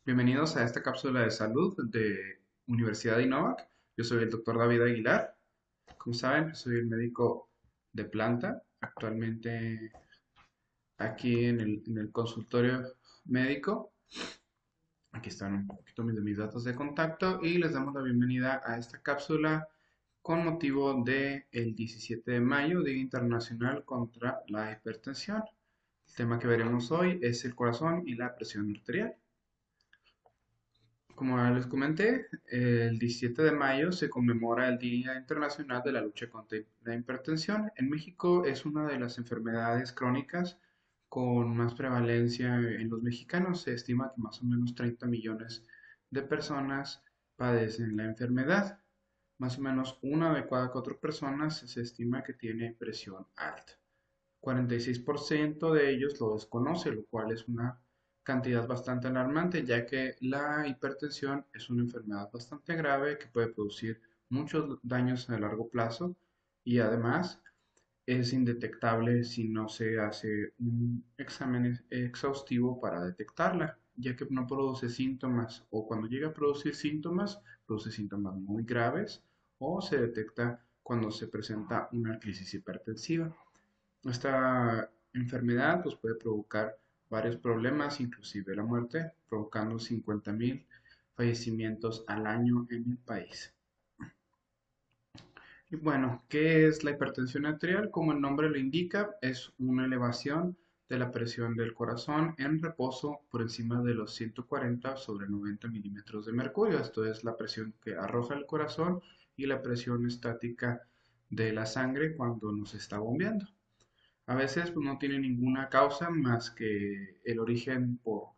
Bienvenidos a esta cápsula de salud de Universidad de Innovac. Yo soy el doctor David Aguilar. Como saben, soy el médico de planta. Actualmente aquí en el consultorio médico. Aquí están un poquito de mis datos de contacto y les damos la bienvenida a esta cápsula con motivo del 17 de mayo, Día Internacional contra la Hipertensión. El tema que veremos hoy es el corazón y la presión arterial. Como les comenté, el 17 de mayo se conmemora el Día Internacional de la Lucha contra la Hipertensión. En México es una de las enfermedades crónicas con más prevalencia en los mexicanos. Se estima que más o menos 30 millones de personas padecen la enfermedad. Más o menos una de cada cuatro personas se estima que tiene presión alta. 46% de ellos lo desconoce, lo cual es una cantidad bastante alarmante, ya que la hipertensión es una enfermedad bastante grave que puede producir muchos daños a largo plazo y además es indetectable si no se hace un examen exhaustivo para detectarla, ya que no produce síntomas o cuando llega a producir síntomas, produce síntomas muy graves o se detecta cuando se presenta una crisis hipertensiva. Esta enfermedad pues, puede provocar varios problemas, inclusive la muerte, provocando 50,000 fallecimientos al año en el país. Y bueno, ¿qué es la hipertensión arterial? Como el nombre lo indica, es una elevación de la presión del corazón en reposo por encima de los 140 sobre 90 milímetros de mercurio. Esto es la presión que arroja el corazón y la presión estática de la sangre cuando nos está bombeando. A veces pues, no tiene ninguna causa más que el origen por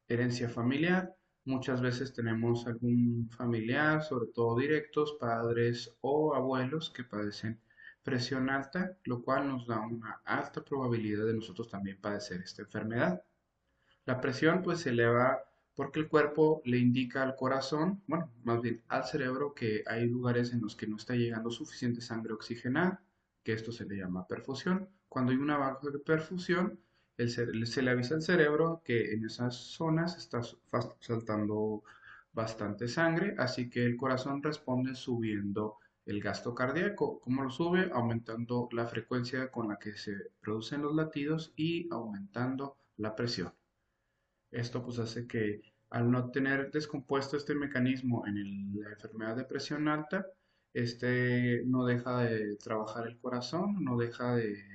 herencia familiar. Muchas veces tenemos algún familiar, sobre todo directos, padres o abuelos que padecen presión alta, lo cual nos da una alta probabilidad de nosotros también padecer esta enfermedad. La presión pues se eleva porque el cuerpo le indica al corazón, bueno, más bien al cerebro, que hay lugares en los que no está llegando suficiente sangre oxigenada, que esto se le llama perfusión. Cuando hay una baja perfusión, se le avisa al cerebro que en esas zonas está saltando bastante sangre, así que el corazón responde subiendo el gasto cardíaco. ¿Cómo lo sube? Aumentando la frecuencia con la que se producen los latidos y aumentando la presión. Esto pues hace que al no tener descompuesto este mecanismo en la enfermedad de presión alta, este no deja de trabajar el corazón, no deja de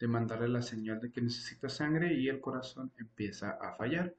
mandarle la señal de que necesita sangre y el corazón empieza a fallar.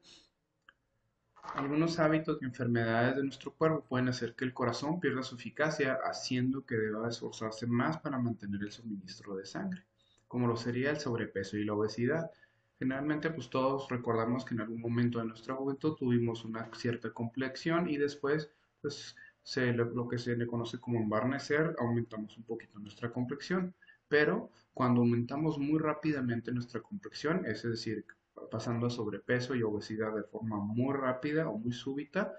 Algunos hábitos y enfermedades de nuestro cuerpo pueden hacer que el corazón pierda su eficacia, haciendo que deba esforzarse más para mantener el suministro de sangre, como lo sería el sobrepeso y la obesidad. Generalmente, pues todos recordamos que en algún momento de nuestra juventud tuvimos una cierta complexión y después, pues lo que se le conoce como embarnecer, aumentamos un poquito nuestra complexión. Pero cuando aumentamos muy rápidamente nuestra complexión, es decir, pasando a sobrepeso y obesidad de forma muy rápida o muy súbita,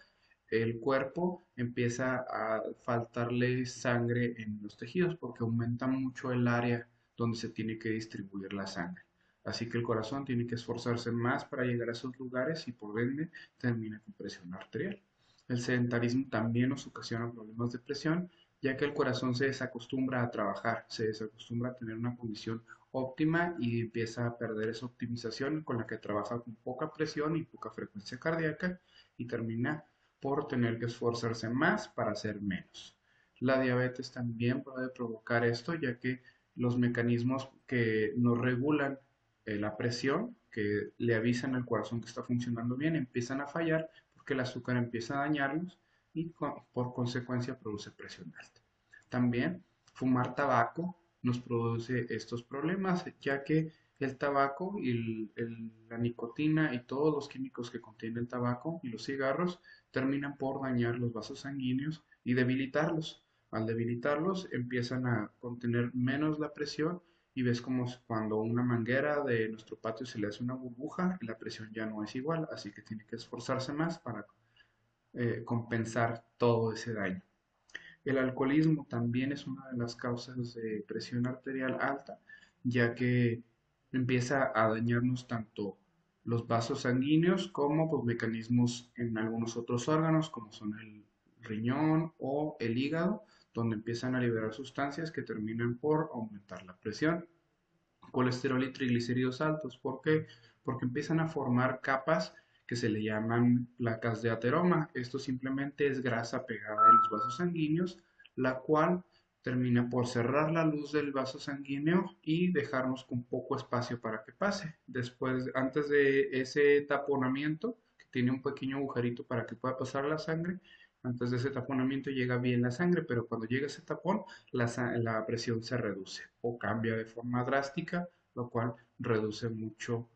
el cuerpo empieza a faltarle sangre en los tejidos porque aumenta mucho el área donde se tiene que distribuir la sangre. Así que el corazón tiene que esforzarse más para llegar a esos lugares y por ende termina con presión arterial. El sedentarismo también nos ocasiona problemas de presión, ya que el corazón se desacostumbra a trabajar, se desacostumbra a tener una condición óptima y empieza a perder esa optimización con la que trabaja con poca presión y poca frecuencia cardíaca y termina por tener que esforzarse más para hacer menos. La diabetes también puede provocar esto, ya que los mecanismos que nos regulan la presión, que le avisan al corazón que está funcionando bien, empiezan a fallar porque el azúcar empieza a dañarlos y por consecuencia produce presión alta. También fumar tabaco nos produce estos problemas, ya que el tabaco y la nicotina y todos los químicos que contiene el tabaco y los cigarros terminan por dañar los vasos sanguíneos y debilitarlos. Al debilitarlos empiezan a contener menos la presión y ves como cuando una manguera de nuestro patio se le hace una burbuja, la presión ya no es igual, así que tiene que esforzarse más para compensar todo ese daño. El alcoholismo también es una de las causas de presión arterial alta, ya que empieza a dañarnos tanto los vasos sanguíneos como pues, mecanismos en algunos otros órganos como son el riñón o el hígado, donde empiezan a liberar sustancias que terminan por aumentar la presión. Colesterol y triglicéridos altos. ¿Por qué? Porque empiezan a formar capas que se le llaman placas de ateroma. Esto simplemente es grasa pegada en los vasos sanguíneos, la cual termina por cerrar la luz del vaso sanguíneo y dejarnos con poco espacio para que pase. Después, antes de ese taponamiento, que tiene un pequeño agujerito para que pueda pasar la sangre, antes de ese taponamiento llega bien la sangre, pero cuando llega ese tapón, la presión se reduce o cambia de forma drástica, lo cual reduce mucho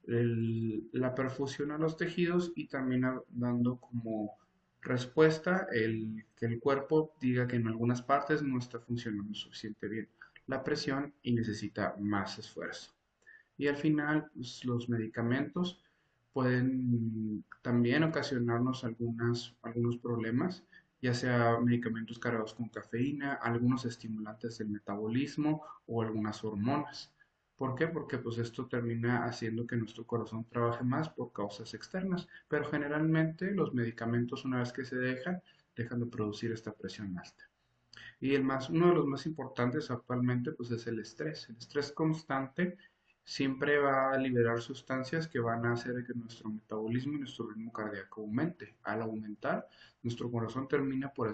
la perfusión a los tejidos y también dando como respuesta que el cuerpo diga que en algunas partes no está funcionando suficiente bien la presión y necesita más esfuerzo. Y al final, pues, los medicamentos pueden también ocasionarnos algunos problemas, ya sea medicamentos cargados con cafeína, algunos estimulantes del metabolismo o algunas hormonas. ¿Por qué? Porque pues esto termina haciendo que nuestro corazón trabaje más por causas externas, pero generalmente los medicamentos una vez que se dejan de producir esta presión alta. Y uno de los más importantes actualmente pues es el estrés. El estrés constante siempre va a liberar sustancias que van a hacer que nuestro metabolismo y nuestro ritmo cardíaco aumente. Al aumentar, nuestro corazón termina por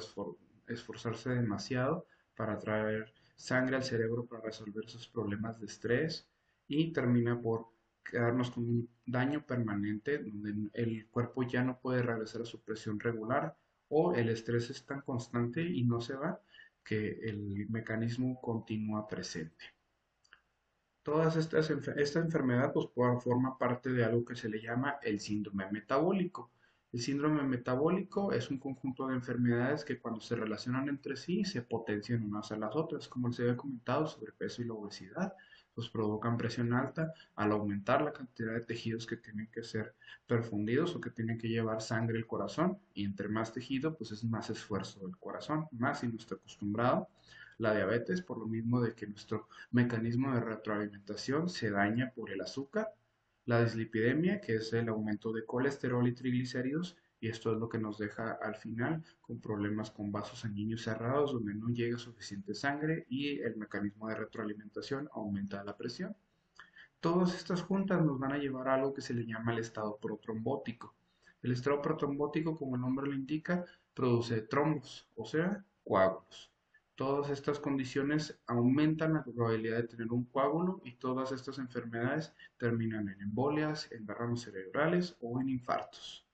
esforzarse demasiado para traer sangre al cerebro para resolver esos problemas de estrés y termina por quedarnos con un daño permanente donde el cuerpo ya no puede regresar a su presión regular o el estrés es tan constante y no se va que el mecanismo continúa presente. Esta enfermedad pues, forma parte de algo que se le llama el síndrome metabólico. El síndrome metabólico es un conjunto de enfermedades que cuando se relacionan entre sí se potencian unas a las otras, como les había comentado, sobrepeso y la obesidad, pues provocan presión alta al aumentar la cantidad de tejidos que tienen que ser perfundidos o que tienen que llevar sangre al corazón, y entre más tejido, pues es más esfuerzo del corazón, más si no está acostumbrado. La diabetes, por lo mismo de que nuestro mecanismo de retroalimentación se daña por el azúcar, la dislipidemia, que es el aumento de colesterol y triglicéridos, y esto es lo que nos deja al final con problemas con vasos sanguíneos cerrados donde no llega suficiente sangre y el mecanismo de retroalimentación aumenta la presión. Todas estas juntas nos van a llevar a algo que se le llama el estado protrombótico. El estado protrombótico, como el nombre lo indica, produce trombos, o sea, coágulos. Todas estas condiciones aumentan la probabilidad de tener un coágulo y todas estas enfermedades terminan en embolias, en derrames cerebrales o en infartos.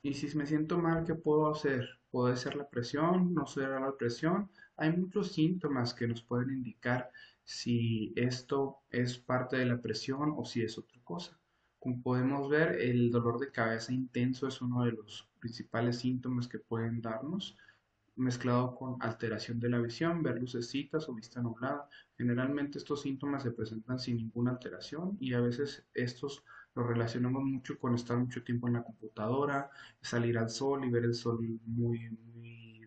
Y si me siento mal, ¿qué puedo hacer? ¿Puede ser la presión? ¿No será la presión? Hay muchos síntomas que nos pueden indicar si esto es parte de la presión o si es otra cosa. Como podemos ver, el dolor de cabeza intenso es uno de los principales síntomas que pueden darnos, mezclado con alteración de la visión, ver lucecitas o vista nublada. Generalmente estos síntomas se presentan sin ninguna alteración y a veces estos los relacionamos mucho con estar mucho tiempo en la computadora, salir al sol y ver el sol muy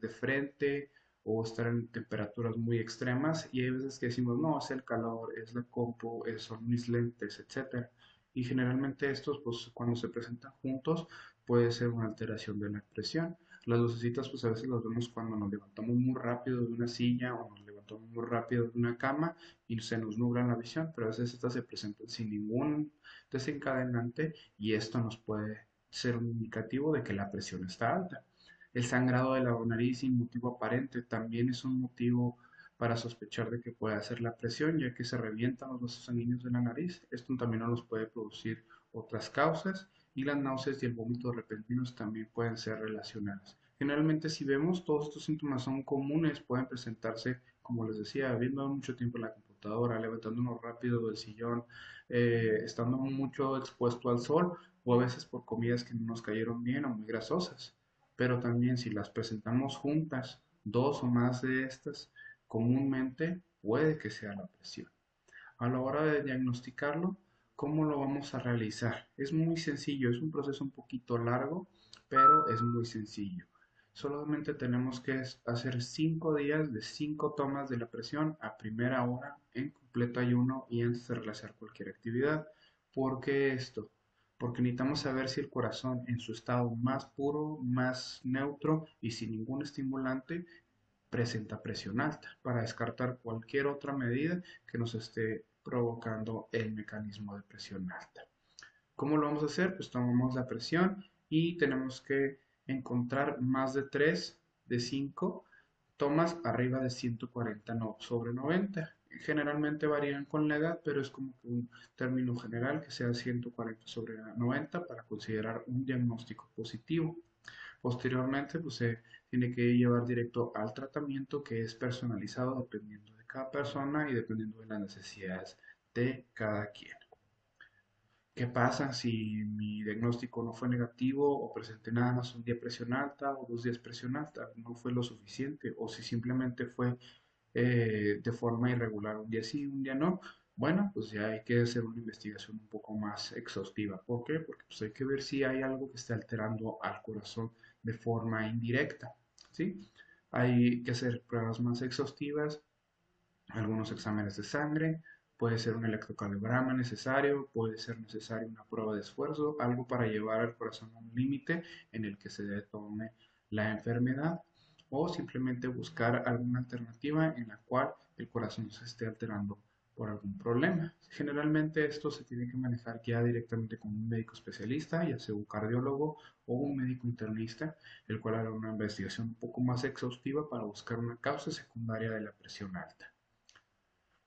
de frente o estar en temperaturas muy extremas y hay veces que decimos, no, es el calor, es la compu, son mis lentes, etcétera. Y generalmente estos, pues cuando se presentan juntos, puede ser una alteración de la presión. Las lucecitas, pues a veces las vemos cuando nos levantamos muy rápido de una silla o nos levantamos muy rápido de una cama y se nos nubla la visión, pero a veces estas se presentan sin ningún desencadenante y esto nos puede ser un indicativo de que la presión está alta. El sangrado de la nariz sin motivo aparente también es un motivo para sospechar de que puede ser la presión, ya que se revientan los vasos sanguíneos de la nariz. Esto también nos puede producir otras causas y las náuseas y el vómito repentinos también pueden ser relacionadas. Generalmente si vemos todos estos síntomas son comunes, pueden presentarse, como les decía, viendo mucho tiempo en la computadora, levantándonos rápido del sillón, estando mucho expuesto al sol o a veces por comidas que no nos cayeron bien o muy grasosas. Pero también si las presentamos juntas, dos o más de estas, comúnmente puede que sea la presión. A la hora de diagnosticarlo, ¿cómo lo vamos a realizar? Es muy sencillo, es un proceso un poquito largo, pero es muy sencillo. Solamente tenemos que hacer 5 días de 5 tomas de la presión a primera hora en completo ayuno y antes de realizar cualquier actividad. ¿Por qué esto? Porque necesitamos saber si el corazón en su estado más puro, más neutro y sin ningún estimulante presenta presión alta para descartar cualquier otra medida que nos esté provocando el mecanismo de presión alta. ¿Cómo lo vamos a hacer? Pues tomamos la presión y tenemos que encontrar más de 3 de 5 tomas arriba de 140 sobre 90. Generalmente varían con la edad, pero es como que un término general que sea 140 sobre 90 para considerar un diagnóstico positivo. Posteriormente, pues se tiene que llevar directo al tratamiento que es personalizado dependiendo de cada persona y dependiendo de las necesidades de cada quien. ¿Qué pasa si mi diagnóstico no fue negativo o presenté nada más un día presión alta o 2 días presión alta? No fue lo suficiente. O si simplemente fue de forma irregular, un día sí, un día no. Bueno, pues ya hay que hacer una investigación un poco más exhaustiva. ¿Por qué? Porque pues hay que ver si hay algo que esté alterando al corazón de forma indirecta. ¿Sí? Hay que hacer pruebas más exhaustivas, algunos exámenes de sangre, puede ser un electrocardiograma necesario, puede ser necesario una prueba de esfuerzo, algo para llevar al corazón a un límite en el que se detone la enfermedad o simplemente buscar alguna alternativa en la cual el corazón se esté alterando por algún problema. Generalmente esto se tiene que manejar ya directamente con un médico especialista, ya sea un cardiólogo o un médico internista, el cual hará una investigación un poco más exhaustiva para buscar una causa secundaria de la presión alta.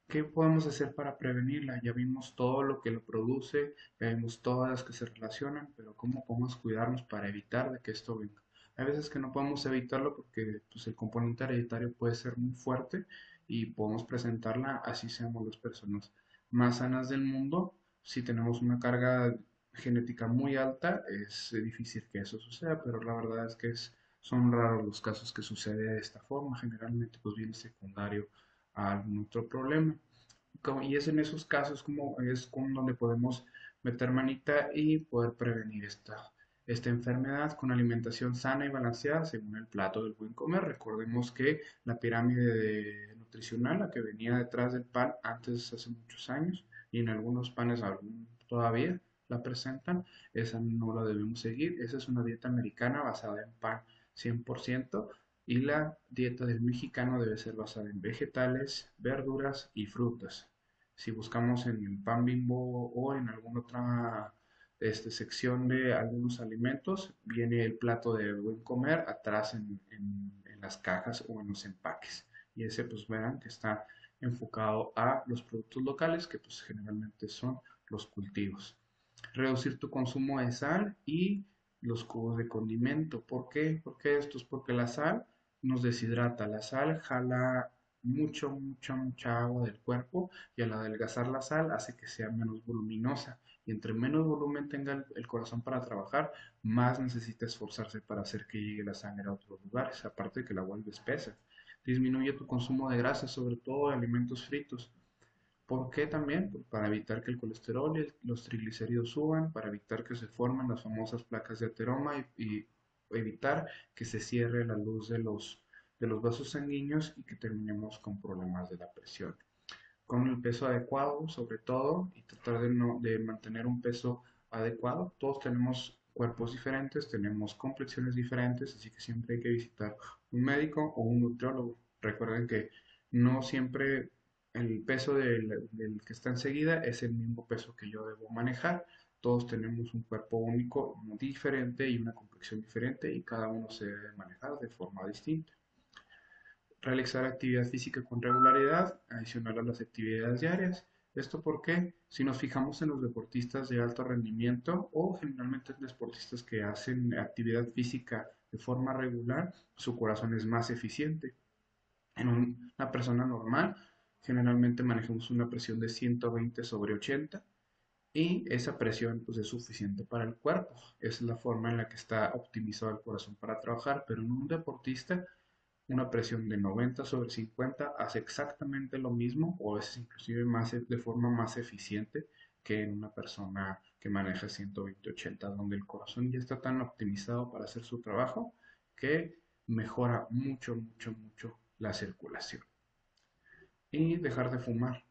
¿Qué podemos hacer para prevenirla? Ya vimos todo lo que lo produce, ya vimos todas las que se relacionan, pero ¿cómo podemos cuidarnos para evitar de que esto venga? Hay veces que no podemos evitarlo porque pues, el componente hereditario puede ser muy fuerte y podemos presentarla así seamos las personas más sanas del mundo. Si tenemos una carga genética muy alta, es difícil que eso suceda, pero la verdad es que son raros los casos que sucede de esta forma. Generalmente pues viene secundario a algún otro problema. Y es en esos casos como es con donde podemos meter manita y poder prevenir esta enfermedad con alimentación sana y balanceada según el plato del buen comer. Recordemos que la pirámide nutricional, la que venía detrás del pan antes, hace muchos años, y en algunos panes aún todavía la presentan, esa no la debemos seguir. Esa es una dieta americana basada en pan 100%. Y la dieta del mexicano debe ser basada en vegetales, verduras y frutas. Si buscamos en el pan Bimbo o en alguna otra sección de algunos alimentos, viene el plato de buen comer atrás en las cajas o en los empaques. Y ese pues verán que está enfocado a los productos locales que pues generalmente son los cultivos. Reducir tu consumo de sal y los cubos de condimento. ¿Por qué? ¿Por qué esto? Es porque la sal nos deshidrata. La sal jala mucha agua del cuerpo y al adelgazar la sal hace que sea menos voluminosa. Y entre menos volumen tenga el corazón para trabajar, más necesita esforzarse para hacer que llegue la sangre a otros lugares, aparte de que la vuelve espesa. Disminuye tu consumo de grasa, sobre todo de alimentos fritos. ¿Por qué también? Pues para evitar que el colesterol y los triglicéridos suban, para evitar que se formen las famosas placas de ateroma y evitar que se cierre la luz de los vasos sanguíneos y que terminemos con problemas de la presión. Con el peso adecuado, sobre todo, y tratar de mantener un peso adecuado. Todos tenemos cuerpos diferentes, tenemos complexiones diferentes, así que siempre hay que visitar un médico o un nutriólogo. Recuerden que no siempre el peso del que está enseguida es el mismo peso que yo debo manejar. Todos tenemos un cuerpo único, diferente y una complexión diferente y cada uno se debe manejar de forma distinta. Realizar actividad física con regularidad, adicional a las actividades diarias. ¿Esto porque si nos fijamos en los deportistas de alto rendimiento o generalmente deportistas que hacen actividad física de forma regular, su corazón es más eficiente? En una persona normal, generalmente manejamos una presión de 120 sobre 80 y esa presión pues, es suficiente para el cuerpo. Es la forma en la que está optimizado el corazón para trabajar, pero en un deportista una presión de 90 sobre 50 hace exactamente lo mismo o es inclusive de forma más eficiente que en una persona que maneja 120-80, donde el corazón ya está tan optimizado para hacer su trabajo que mejora mucho la circulación. Y dejar de fumar.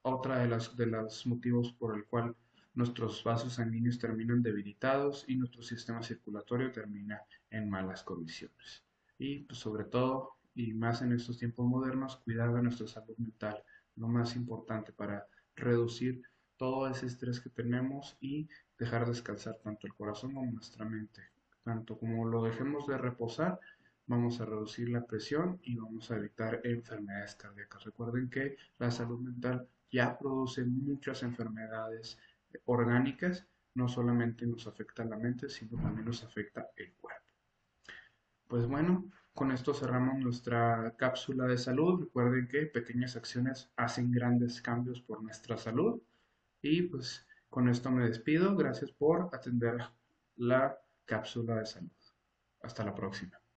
Otra de los motivos por el cual nuestros vasos sanguíneos terminan debilitados y nuestro sistema circulatorio termina en malas condiciones. Y pues, sobre todo, y más en estos tiempos modernos, cuidar de nuestra salud mental, lo más importante para reducir todo ese estrés que tenemos y dejar descansar tanto el corazón como nuestra mente. Tanto como lo dejemos de reposar, vamos a reducir la presión y vamos a evitar enfermedades cardíacas. Recuerden que la salud mental ya produce muchas enfermedades orgánicas, no solamente nos afecta la mente, sino también nos afecta el cuerpo. Pues bueno, con esto cerramos nuestra cápsula de salud. Recuerden que pequeñas acciones hacen grandes cambios por nuestra salud. Y pues con esto me despido. Gracias por atender la cápsula de salud. Hasta la próxima.